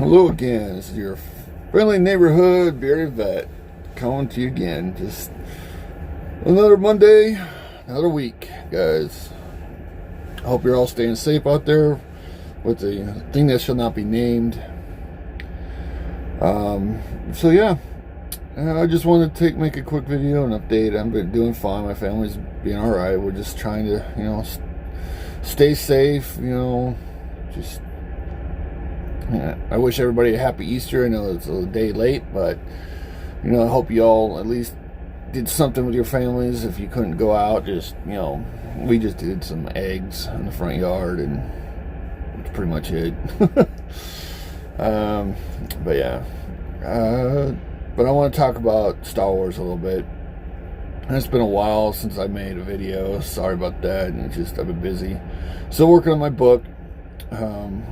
Hello again. This is your friendly neighborhood bearded vet coming to you again. Just another Monday, another week, guys. I hope you're all staying safe out there with the thing that shall not be named. So yeah, I just wanted to make a quick video and update. I've been doing fine. My family's being all right. We're just trying to, stay safe. Just. Yeah, I wish everybody a happy Easter. I know it's a day late, but I hope you all at least did something with your families. If you couldn't go out, we just did some eggs in the front yard, and that's pretty much it. But yeah, but I want to talk about Star Wars a little bit. And it's been a while since I made a video. Sorry about that. And I've been busy. Still working on my book.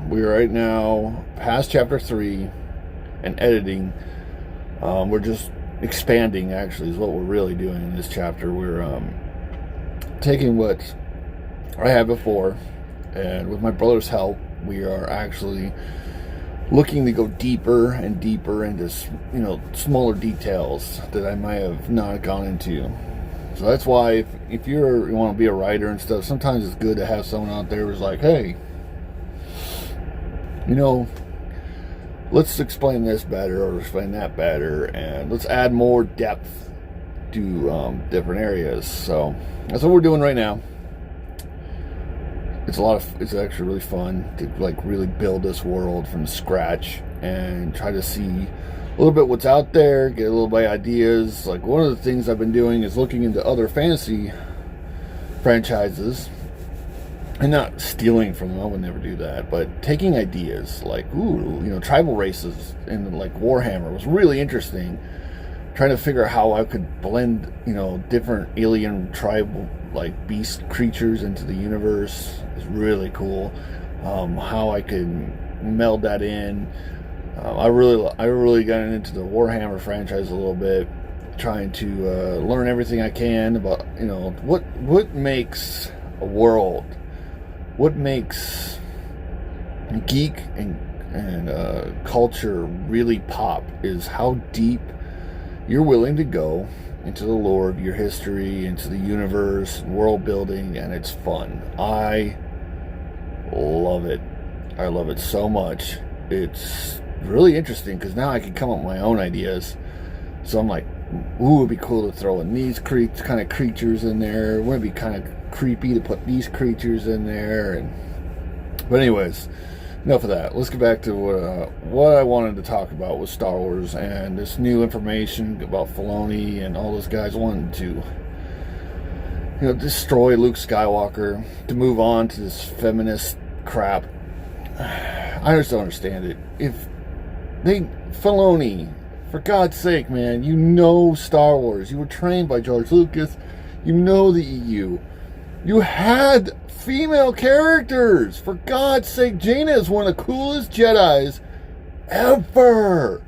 We're right now past chapter 3 and editing. We're just expanding, actually, is what we're really doing in this chapter. We're taking what I had before, and with my brother's help, we are actually looking to go deeper and deeper into smaller details that I might have not gone into. So that's why if you want to be a writer and stuff, sometimes it's good to have someone out there who's like, hey, let's explain this better or explain that better, and let's add more depth to different areas. So that's what we're doing right now. It's actually really fun to really build this world from scratch and try to see a little bit what's out there, get a little bit of ideas. Like, one of the things I've been doing is looking into other fantasy franchises. And not stealing from them, I would never do that, but taking ideas like, tribal races in Warhammer was really interesting. Trying to figure out how I could blend, different alien tribal beast creatures into the universe is really cool. How I could meld that in. I really got into the Warhammer franchise a little bit, trying to learn everything I can about, what makes a world. What makes geek and culture really pop is how deep you're willing to go into the lore of your history, into the universe, world building, and it's fun. I love it. I love it so much. It's really interesting because now I can come up with my own ideas. So I'm like, ooh, it'd be cool to throw in these kind of creatures in there. Wouldn't it be kind of creepy to put these creatures in there? But anyways, enough of that. Let's get back to what I wanted to talk about with Star Wars and this new information about Filoni and all those guys wanting to destroy Luke Skywalker, to move on to this feminist crap. I just don't understand it. Filoni, for God's sake, man, Star Wars. You were trained by George Lucas. The EU. You had female characters. For God's sake, Jaina is one of the coolest Jedis ever.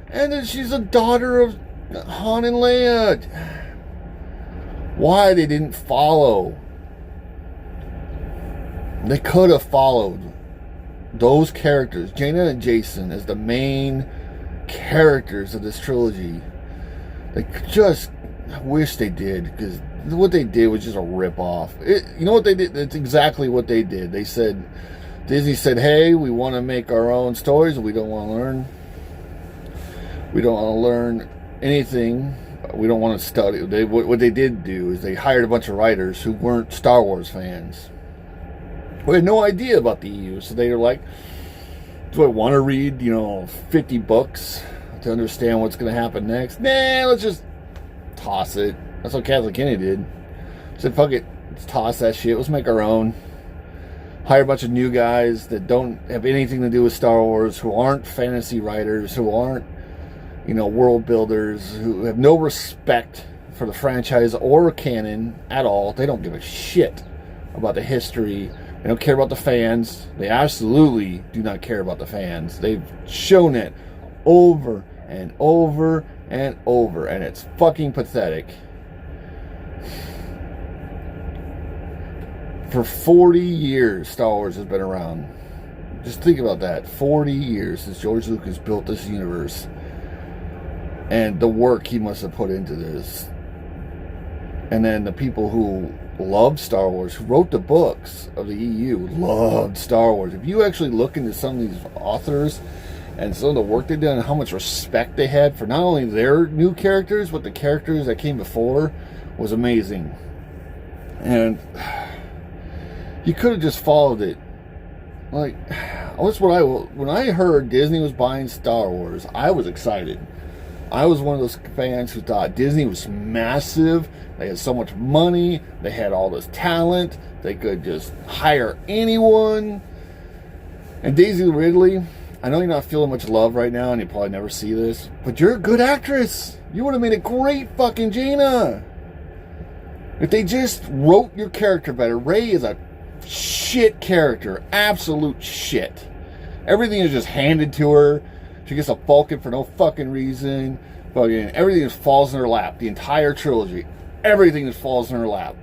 And then she's a daughter of Han and Leia. Why they didn't follow? They could have followed those characters, Jaina and Jacen, as the main characters of this trilogy. I wish they did, because what they did was just a rip-off. You know what they did? It's exactly what they did. Disney said, hey, we want to make our own stories. We don't want to learn anything. We don't want to study. What they did do is they hired a bunch of writers who weren't Star Wars fans. We had no idea about the EU. So they were like, do I want to read, 50 books to understand what's going to happen next? Nah, let's just toss it. That's what Kathleen Kennedy did. Said, fuck it, let's toss that shit. Let's make our own. Hire a bunch of new guys that don't have anything to do with Star Wars, who aren't fantasy writers, who aren't, world builders, who have no respect for the franchise or canon at all. They don't give a shit about the history. They don't care about the fans. They absolutely do not care about the fans. They've shown it over and over and over, and it's fucking pathetic. For 40 years, Star Wars has been around. Just think about that. 40 years since George Lucas built this universe. And the work he must have put into this. And then the people who loved Star Wars, who wrote the books of the EU, loved Star Wars. If you actually look into some of these authors and some of the work they've done and how much respect they had for not only their new characters, but the characters that came before, was amazing. And you could have just followed it. Like, that's what when I heard Disney was buying Star Wars, I was excited. I was one of those fans who thought Disney was massive. They had so much money. They had all this talent. They could just hire anyone. And Daisy Ridley, I know you're not feeling much love right now, and you probably never see this, but you're a good actress. You would have made a great fucking Jaina. If they just wrote your character better. Rey is a shit character. Absolute shit. Everything is just handed to her. She gets a falcon for no fucking reason. Fucking everything just falls in her lap. The entire trilogy. Everything just falls in her lap.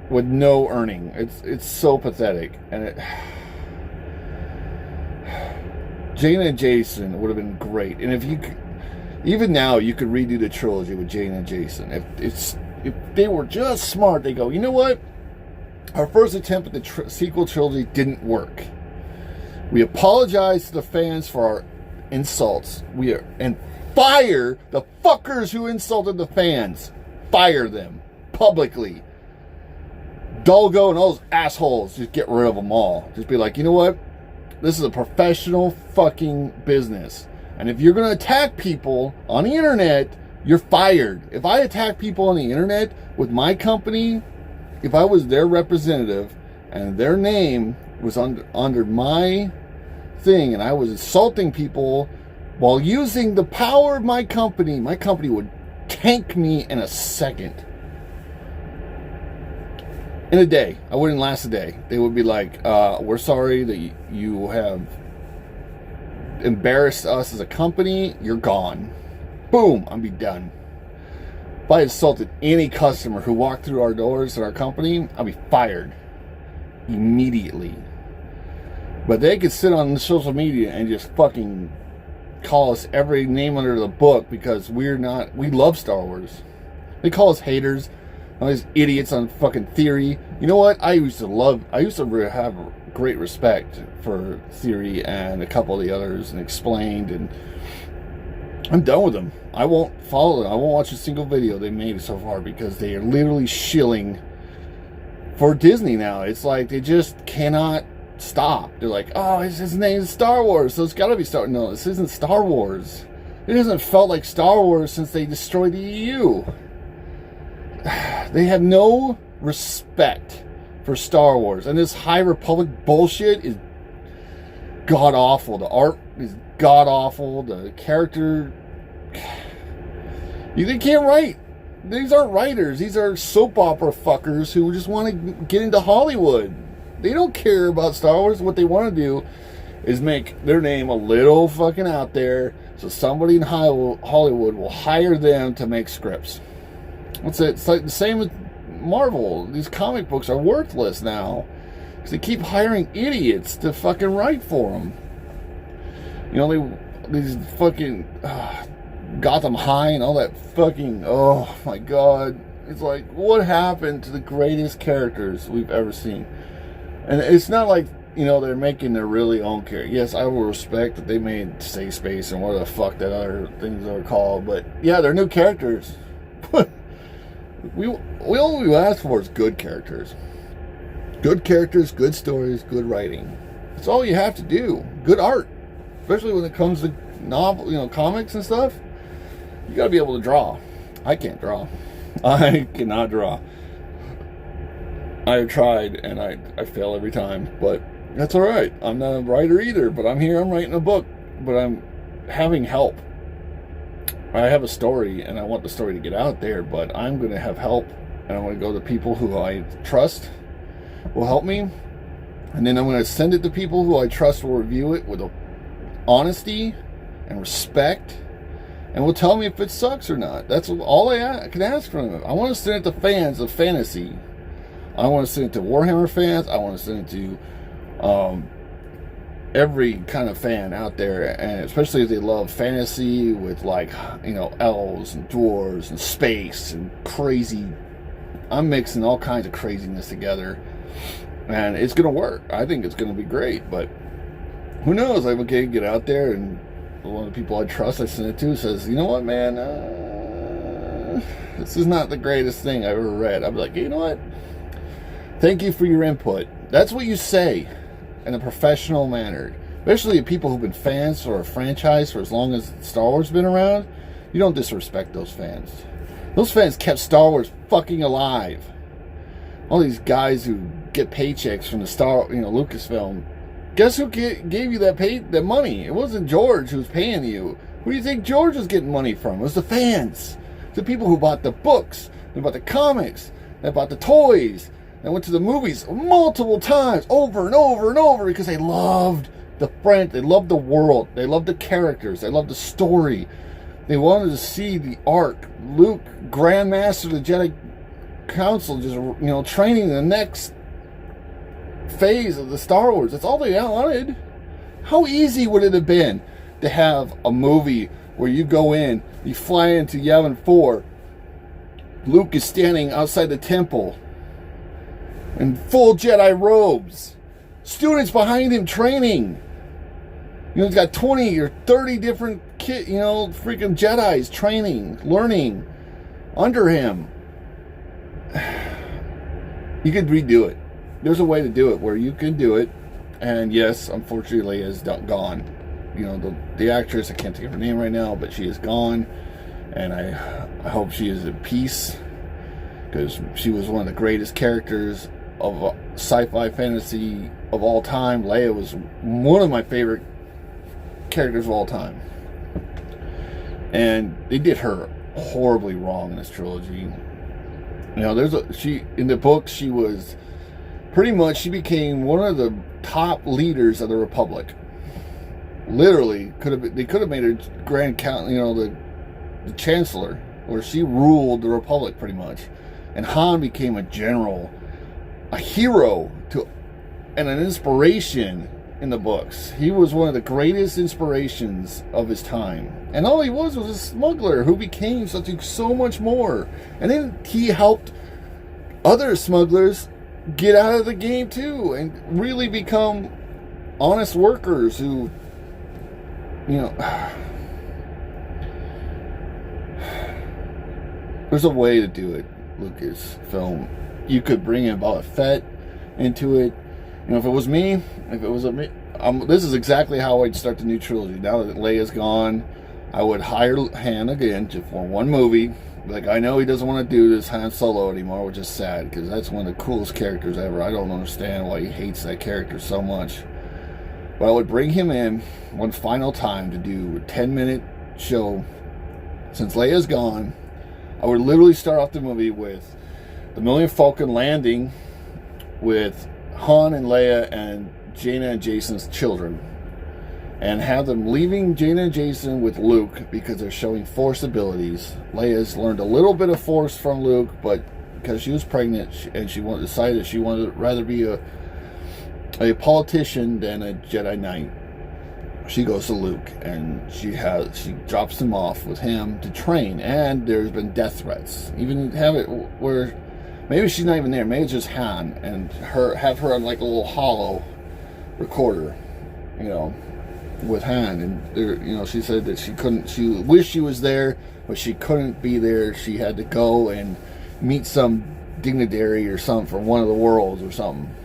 With no earning. It's so pathetic. And Jaina and Jacen would have been great. And if you could, even now, you could redo the trilogy with Jaina and Jacen. If they were just smart, they go, you know what? Our first attempt at the sequel trilogy didn't work. We apologize to the fans for our insults. And fire the fuckers who insulted the fans. Fire them publicly. Dolgo and all those assholes, just get rid of them all. Just be like, you know what? This is a professional fucking business. And if you're going to attack people on the internet, you're fired. If I attack people on the internet with my company, if I was their representative and their name was under my thing and I was insulting people while using the power of my company would tank me in a second. In a day. I wouldn't last a day. They would be like, we're sorry that you have embarrassed us as a company. You're gone. Boom. I'd be done. If I insulted any customer who walked through our doors at our company, I'd be fired. Immediately. But they could sit on social media and just fucking call us every name under the book because we love Star Wars. They call us haters. All these idiots on fucking Theory. You know what? I used to have great respect for Theory and a couple of the others and Explained, and I'm done with them. I won't follow them. I won't watch a single video they made so far because they are literally shilling for Disney now. It's like they just cannot stop. They're like, oh, his name is Star Wars, so it's got to be Star. No, this isn't Star Wars. It hasn't felt like Star Wars since they destroyed the EU. They have no respect for Star Wars, and this High Republic bullshit is god awful. The art is god awful. The character, they can't write. These aren't writers. These are soap opera fuckers who just want to get into Hollywood. They don't care about Star Wars. What they want to do is make their name a little fucking out there, so somebody in Hollywood will hire them to make scripts. It's like the same with Marvel. These comic books are worthless now because they keep hiring idiots to fucking write for them. You know, these fucking Gotham High and all that fucking, oh my god. It's like, what happened to the greatest characters we've ever seen? And it's not like, you know, they're making their really own character. Yes, I will respect that they made Safe Space and what the fuck that other things are called, but yeah, they're new characters. we all we ask for is good characters. Good characters, good stories, good writing. That's all you have to do. Good art. Especially when it comes to comics and stuff. You gotta be able to draw. I can't draw. I cannot draw. I've tried and I fail every time, but that's alright. I'm not a writer either, but I'm here, I'm writing a book, but I'm having help. I have a story and I want the story to get out there, but I'm going to have help, and I'm going to go to people who I trust will help me, and then I'm going to send it to people who I trust will review it with honesty and respect, and will tell me if it sucks or not. That's all I can ask from them. I want to send it to fans of fantasy. I want to send it to Warhammer fans. I want to send it to every kind of fan out there, and especially if they love fantasy with, like, elves and dwarves and space and crazy. I'm mixing all kinds of craziness together, and it's gonna work. I think it's gonna be great, but who knows? I'm okay, get out there, and one of the people I trust, I sent it to, says, you know what, man, this is not the greatest thing I've ever read. I'm like, you know what? Thank you for your input. That's what you say in a professional manner. Especially people who've been fans for a franchise for as long as Star Wars has been around. You don't disrespect those fans. Those fans kept Star Wars fucking alive. All these guys who get paychecks from the Lucasfilm. Guess who gave you that money? It wasn't George who was paying you. Who do you think George was getting money from? It was the fans. The people who bought the books, they bought the comics, they bought the toys, they went to the movies multiple times, over and over and over, because they loved the French, they loved the world, they loved the characters, they loved the story. They wanted to see the arc. Luke, Grandmaster of the Jedi Council, just training the next phase of the Star Wars. That's all they wanted. How easy would it have been to have a movie where you go in, you fly into Yavin 4, Luke is standing outside the temple in full Jedi robes, students behind him training. He's got 20 or 30 different freaking Jedis training, learning under him. You could redo it. There's a way to do it where you can do it. And yes, unfortunately, is gone. The actress, I can't think of her name right now, but she is gone. And I hope she is at peace, because she was one of the greatest characters of sci-fi fantasy of all time. Leia was one of my favorite characters of all time. And they did her horribly wrong in this trilogy. In the book, she was pretty much, she became one of the top leaders of the Republic. Literally, they could have made her Grand Count, the Chancellor, where she ruled the Republic pretty much. And Han became a general, a hero and an inspiration in the books. He was one of the greatest inspirations of his time. And all he was a smuggler who became so much more. And then he helped other smugglers get out of the game too, and really become honest workers who, there's a way to do it, Lucasfilm. You could bring in Boba Fett into it. If it was me, this is exactly how I'd start the new trilogy. Now that Leia's gone, I would hire Han again for one movie. Like, I know he doesn't want to do this Han Solo anymore, which is sad, because that's one of the coolest characters ever. I don't understand why he hates that character so much. But I would bring him in one final time to do a 10-minute show. Since Leia's gone, I would literally start off the movie with the Millennium Falcon landing with Han and Leia and Jaina and Jason's children, and have them leaving Jaina and Jason with Luke because they're showing Force abilities. Leia's learned a little bit of Force from Luke, but because she was pregnant and she decided she wanted to rather be a politician than a Jedi Knight, she goes to Luke and she drops him off with him to train. And there's been death threats. Even have it where maybe she's not even there. Maybe it's just Han, and have her on like a little hollow recorder, with Han. And there, she said that she wished she was there, but she couldn't be there. She had to go and meet some dignitary or something from one of the worlds or something.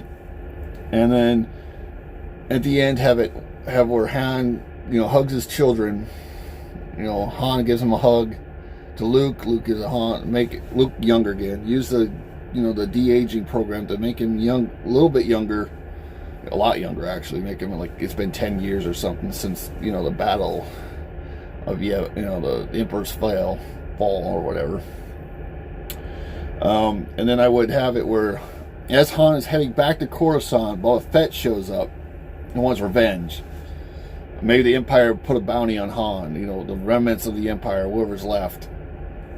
And then at the end, have where Han, hugs his children. Han gives him a hug to Luke. Luke gives a Han, make Luke younger again. Use the the de-aging program to make him young, a little bit younger, a lot younger actually. Make him like it's been 10 years or something since the battle of the Emperor's fall or whatever. And then I would have it where, as Han is heading back to Coruscant, Boba Fett shows up and wants revenge. Maybe the Empire put a bounty on Han, the remnants of the Empire, whoever's left,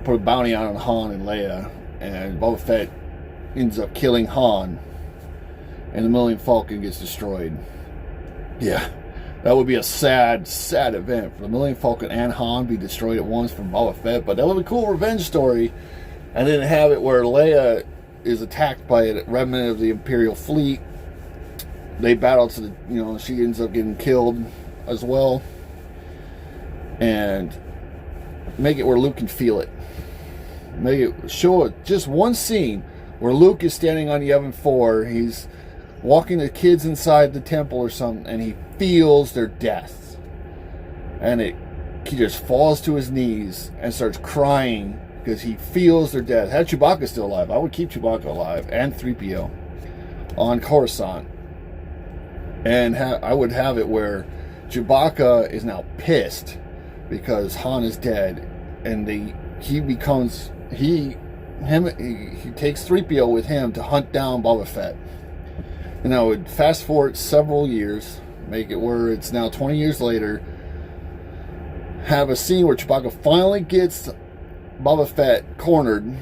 put a bounty on Han and Leia, and Boba Fett ends up killing Han, and the Millennium Falcon gets destroyed. Yeah, that would be a sad, sad event for the Millennium Falcon and Han be destroyed at once from Boba Fett. But that would be a cool revenge story. And then have it where Leia is attacked by a remnant of the Imperial fleet. They battle to the, she ends up getting killed as well. And make it where Luke can feel it. Make it show it just one scene where Luke is standing on Yavin 4. He's walking the kids inside the temple or something, and he feels their death. And he just falls to his knees and starts crying because he feels their death. Had Chewbacca still alive, I would keep Chewbacca alive and 3PO on Coruscant. And I would have it where Chewbacca is now pissed because Han is dead, and he takes 3PO with him to hunt down Boba Fett. And I would fast forward several years, make it where it's now 20 years later, have a scene where Chewbacca finally gets Boba Fett cornered,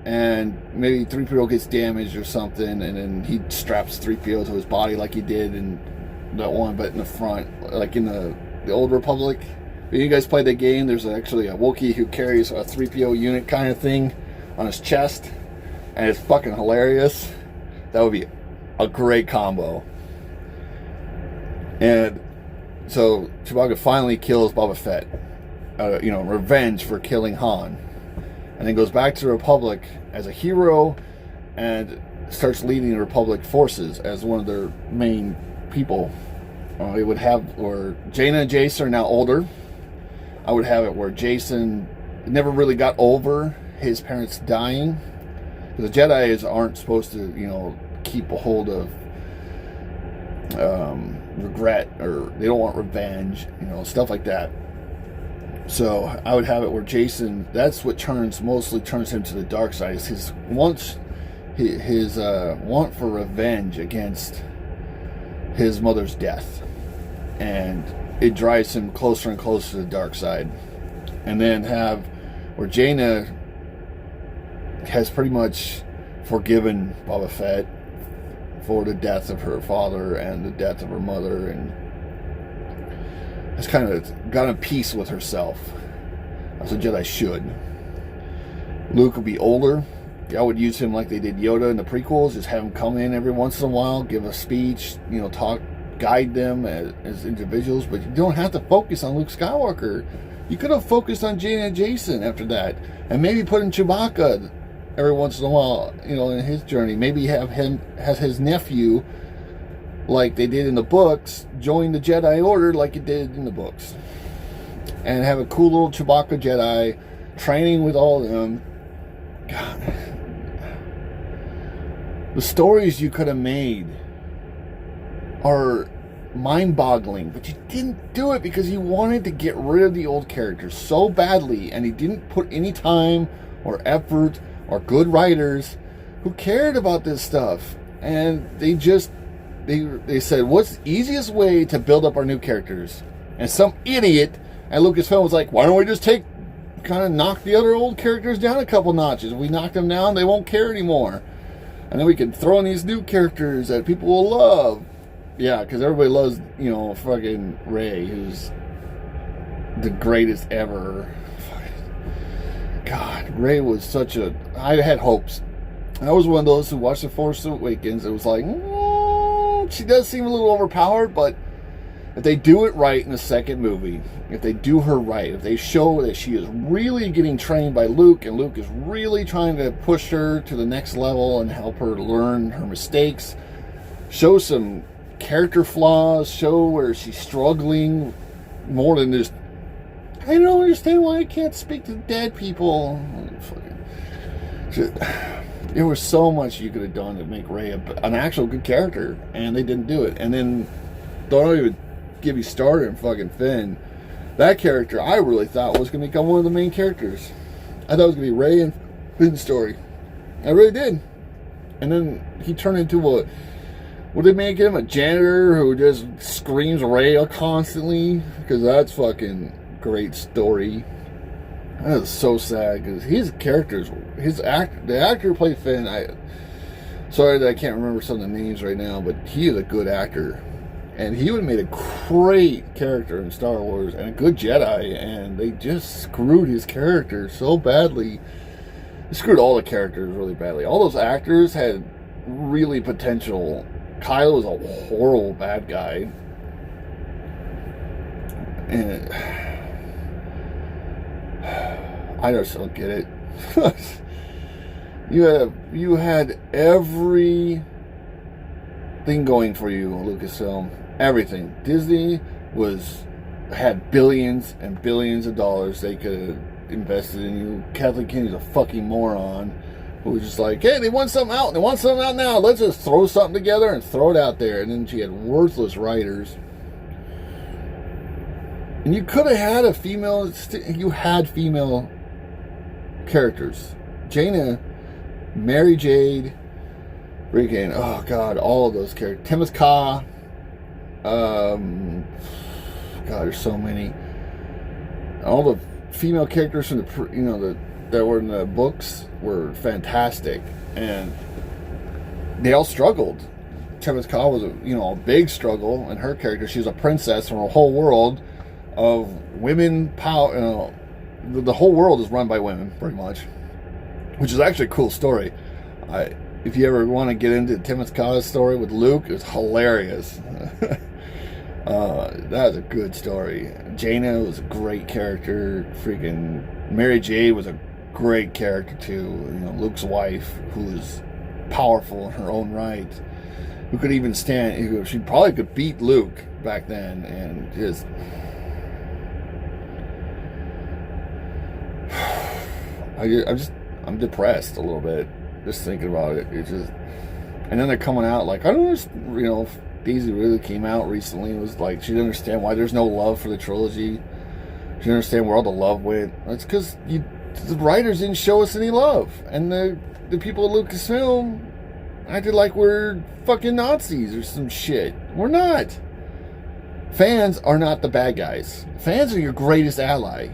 and maybe 3PO gets damaged or something, and then he straps 3PO to his body like he did in that one, but in the front, like in the Old Republic. If you guys played that game, there's actually a Wookiee who carries a 3PO unit kind of thing on his chest, and it's fucking hilarious. That would be a great combo. And so Chewbacca finally kills Boba Fett, revenge for killing Han, and then goes back to the Republic as a hero and starts leading the Republic forces as one of their main people. It would have where Jaina and Jace are now older. I would have it where Jason never really got over his parents dying. The Jedi aren't supposed to, keep a hold of regret, or they don't want revenge, stuff like that. So I would have it where Jason, that's what mostly turns him to the dark side, is his want for revenge against his mother's death. And it drives him closer and closer to the dark side. And then have where Jaina has pretty much forgiven Boba Fett for the death of her father and the death of her mother, and has kind of got in peace with herself, as a Jedi should. Luke would be older. I would use him like they did Yoda in the prequels, just have him come in every once in a while, give a speech, talk, guide them as individuals, but you don't have to focus on Luke Skywalker. You could have focused on Jaina and Jason after that, and maybe put in Chewbacca every once in a while, in his journey. Maybe have his nephew, like they did in the books, join the Jedi Order like it did in the books. And have a cool little Chewbacca Jedi training with all of them. God. The stories you could have made are mind-boggling, but you didn't do it because you wanted to get rid of the old characters so badly, and you didn't put any time or effort or good writers who cared about this stuff. And they said, what's the easiest way to build up our new characters? And some idiot at Lucasfilm was like, why don't we just kind of knock the other old characters down a couple notches? If we knock them down, they won't care anymore, and then we can throw in these new characters that people will love. Yeah, because everybody loves, fucking Rey, who's the greatest ever. God, Rey was such a... I had hopes. I was one of those who watched The Force Awakens. It was like, she does seem a little overpowered, but if they do it right in the second movie, if they do her right, if they show that she is really getting trained by Luke, and Luke is really trying to push her to the next level and help her learn her mistakes, show some character flaws, show where she's struggling more than just, I don't understand why I can't speak to dead people. There was so much you could have done to make Rey an actual good character, and they didn't do it. And then, don't even get me started in fucking Finn. That character, I really thought was going to become one of the main characters. I thought it was going to be Rey and Finn's story. I really did. And then he turned into would they make him a janitor who just screams Rey constantly? Because that's fucking great story. That is so sad, because his characters, the actor who played Finn, sorry that I can't remember some of the names right now, but he is a good actor. And he would have made a great character in Star Wars and a good Jedi, and they just screwed his character so badly. They screwed all the characters really badly. All those actors had really potential. Kylo was a horrible bad guy. And I just don't get it. You had everything going for you, Lucasfilm. Everything. Disney had billions and billions of dollars they could have invested in you. Kathleen Kennedy's a fucking moron who was just like, hey, they want something out. They want something out now. Let's just throw something together and throw it out there. And then she had worthless writers. And you could have had a female. You had female characters. Jaina, Mary Jade, freaking, oh god, all of those characters. Temescal. God, there's so many. All the female characters from that were in the books were fantastic, and they all struggled. Temescal was a big struggle, and her character, she was a princess from a whole world of women power. The whole world is run by women, pretty much, which is actually a cool story. If you ever want to get into Temescal's story with Luke, it's hilarious. That was a good story. Jaina was a great character. Freaking Mary Jade was a great character too. Luke's wife, who was powerful in her own right, who could even stand. She probably could beat Luke back then, and just. I'm depressed a little bit just thinking about it. It's just, and then they're coming out like, I don't know, if Daisy really came out recently and was like, she didn't understand why there's no love for the trilogy. She didn't understand where all the love went. It's because the writers didn't show us any love, and the people at Lucasfilm acted like we're fucking Nazis or some shit. We're not. Fans are not the bad guys. Fans are your greatest ally.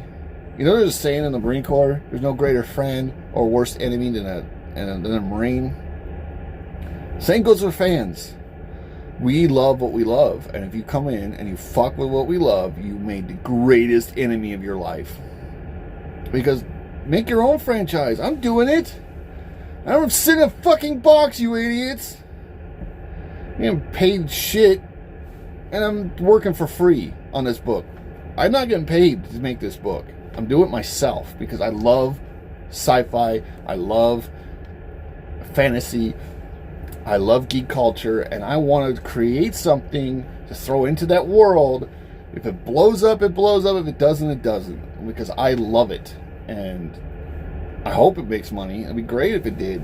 There's a saying in the Marine Corps, there's no greater friend or worse enemy than a Marine. Same goes for fans. We love what we love, and if you come in and you fuck with what we love, you made the greatest enemy of your life. Because make your own franchise. I'm doing it. I don't sit in a fucking box, you idiots. I'm paid shit, and I'm working for free on this book. I'm not getting paid to make this book. I'm doing it myself because I love sci-fi, I love fantasy, I love geek culture, and I want to create something to throw into that world. If it blows up, it blows up. If it doesn't, it doesn't. Because I love it, and I hope it makes money. It'd be great if it did.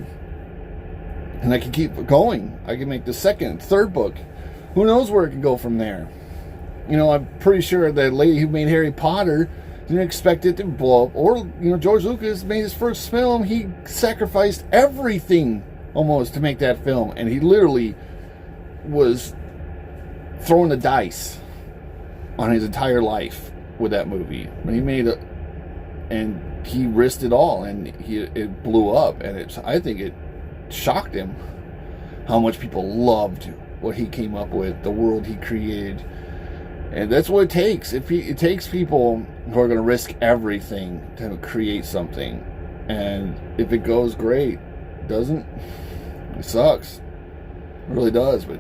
And I can keep going. I can make the second, third book. Who knows where it can go from there? I'm pretty sure the lady who made Harry Potter didn't expect it to blow up. Or, George Lucas made his first film. He sacrificed everything almost to make that film. And he literally was throwing the dice on his entire life with that movie. When he made it, and he risked it all, and it blew up. And I think it shocked him how much people loved what he came up with, the world he created. And that's what it takes. It takes people who are going to risk everything to create something. And if it goes great, doesn't, it sucks. It really does. But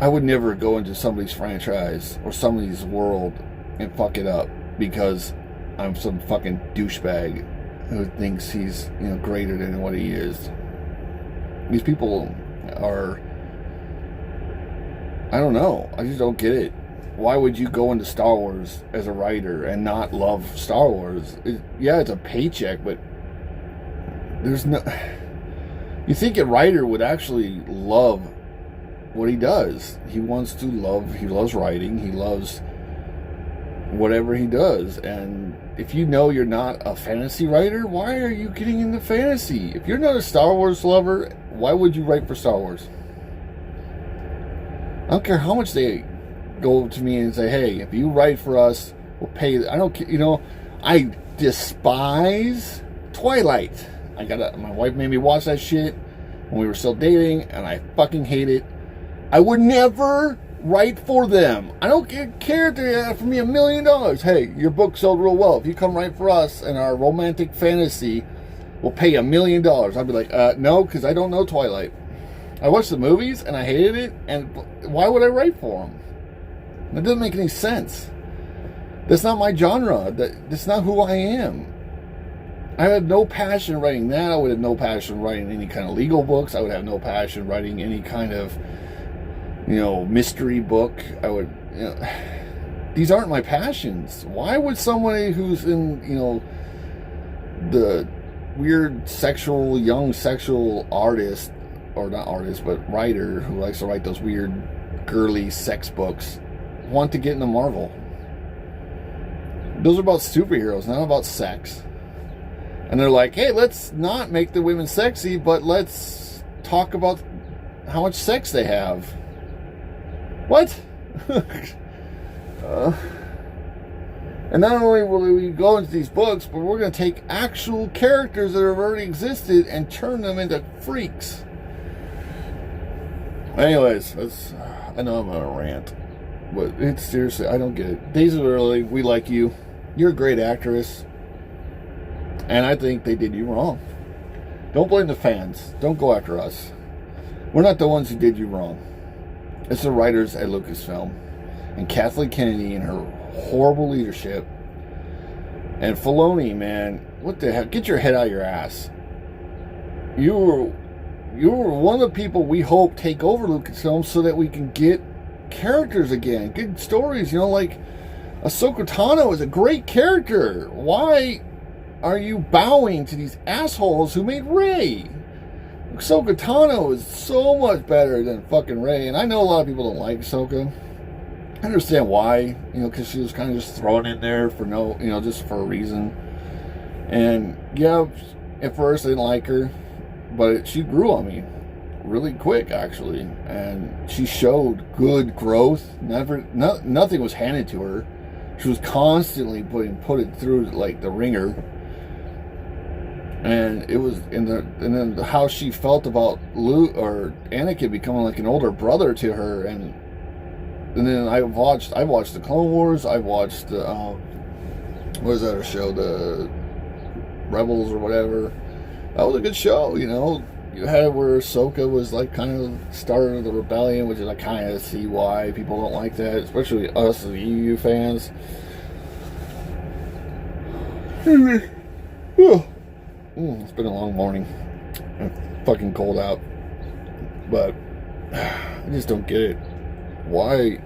I would never go into somebody's franchise or somebody's world and fuck it up because I'm some fucking douchebag who thinks he's greater than what he is. These people are, I don't know. I just don't get it. Why would you go into Star Wars as a writer and not love Star Wars? It's a paycheck, but there's no... You think a writer would actually love what he does. He loves writing. He loves whatever he does. And if you're not a fantasy writer, why are you getting into fantasy? If you're not a Star Wars lover, why would you write for Star Wars? I don't care how much they go to me and say, hey, if you write for us, we'll pay you. I don't care. I despise Twilight. My wife made me watch that shit when we were still dating, and I fucking hate it. I would never write for them. I don't care if they offer me $1 million. Hey, your book sold real well. If you come write for us and our romantic fantasy, we'll pay $1 million. I'd be like, no, because I don't know Twilight. I watched the movies and I hated it, and why would I write for them? That doesn't make any sense. That's not my genre. That's not who I am. I had no passion writing that. I would have no passion writing any kind of legal books. I would have no passion writing any kind of, mystery book. These aren't my passions. Why would somebody who's in, the weird young sexual artist, or not artist, but writer who likes to write those weird girly sex books, want to get into Marvel? Those are about superheroes, not about sex. And they're like, hey, let's not make the women sexy, but let's talk about how much sex they have. What? And not only will we go into these books, but we're going to take actual characters that have already existed and turn them into freaks. Anyways, I know I'm on a rant, but it's seriously, I don't get it. Daisy Ridley, we like you. You're a great actress. And I think they did you wrong. Don't blame the fans. Don't go after us. We're not the ones who did you wrong. It's the writers at Lucasfilm. And Kathleen Kennedy and her horrible leadership. And Filoni, man, what the heck? Get your head out of your ass. You were one of the people we hope take over Lucasfilm so that we can get characters again. Good stories, like Ahsoka Tano is a great character. Why are you bowing to these assholes who made Rey? Ahsoka Tano is so much better than fucking Rey, and I know a lot of people don't like Ahsoka. I understand why, because she was kind of just thrown in there for just for a reason. And yeah, at first I didn't like her, but she grew on me really quick, actually, and she showed good growth. Nothing was handed to her. She was constantly put it through like the ringer. And it was and then how she felt about Luke or Anakin becoming like an older brother to her, and then I watched the Clone Wars. I watched the what is that a show, the Rebels or whatever. That was a good show. You had it where Ahsoka was like kind of started of the rebellion, which is I kind of see why people don't like that, especially us as EU fans. It's been a long morning. I'm fucking cold out. But I just don't get it. Why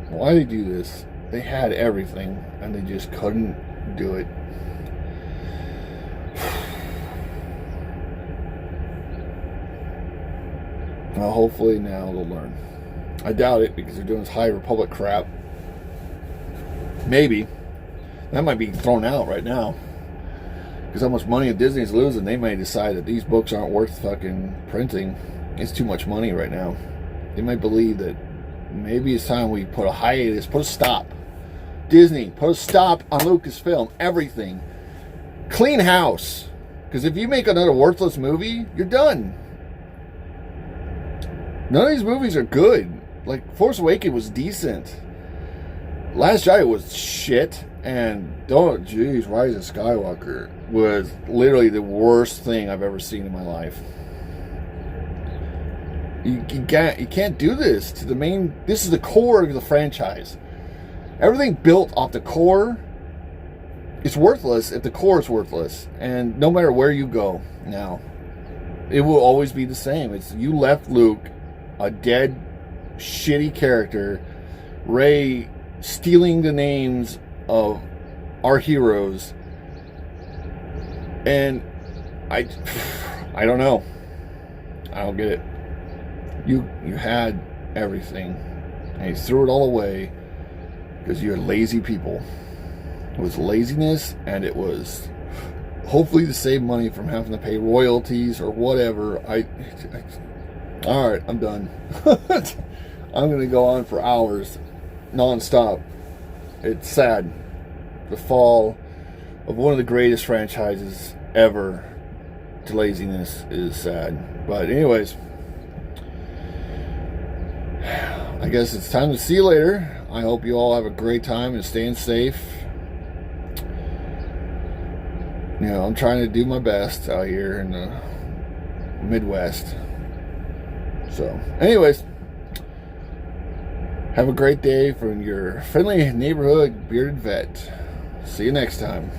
they do this? They had everything and they just couldn't do it. Well, hopefully now they'll learn. I doubt it because they're doing this High Republic crap. Maybe. That might be thrown out right now. Because how much money Disney's losing, they may decide that these books aren't worth fucking printing. It's too much money right now. They might believe that maybe it's time we put a hiatus, put a stop. Disney, put a stop on Lucasfilm. Everything. Clean house. Because if you make another worthless movie, you're done. None of these movies are good. Like, Force Awakens was decent. Last Jedi was shit. And, Rise of Skywalker was literally the worst thing I've ever seen in my life. You can't do this to the main. This is the core of the franchise. Everything built off the core is worthless if the core is worthless. And no matter where you go now, it will always be the same. It's you left Luke a dead, shitty character. Rey stealing the names of our heroes. And I don't know. I don't get it. You had everything and you threw it all away because you're lazy people. It was laziness, and it was hopefully to save money from having to pay royalties or whatever. All right, I'm done. I'm going to go on for hours non-stop. It's sad. The fall of one of the greatest franchises ever to laziness is sad. But anyways, I guess it's time to see you later. I hope you all have a great time and staying safe. You know, I'm trying to do my best out here in the Midwest. So, anyways, have a great day from your friendly neighborhood bearded vet. See you next time.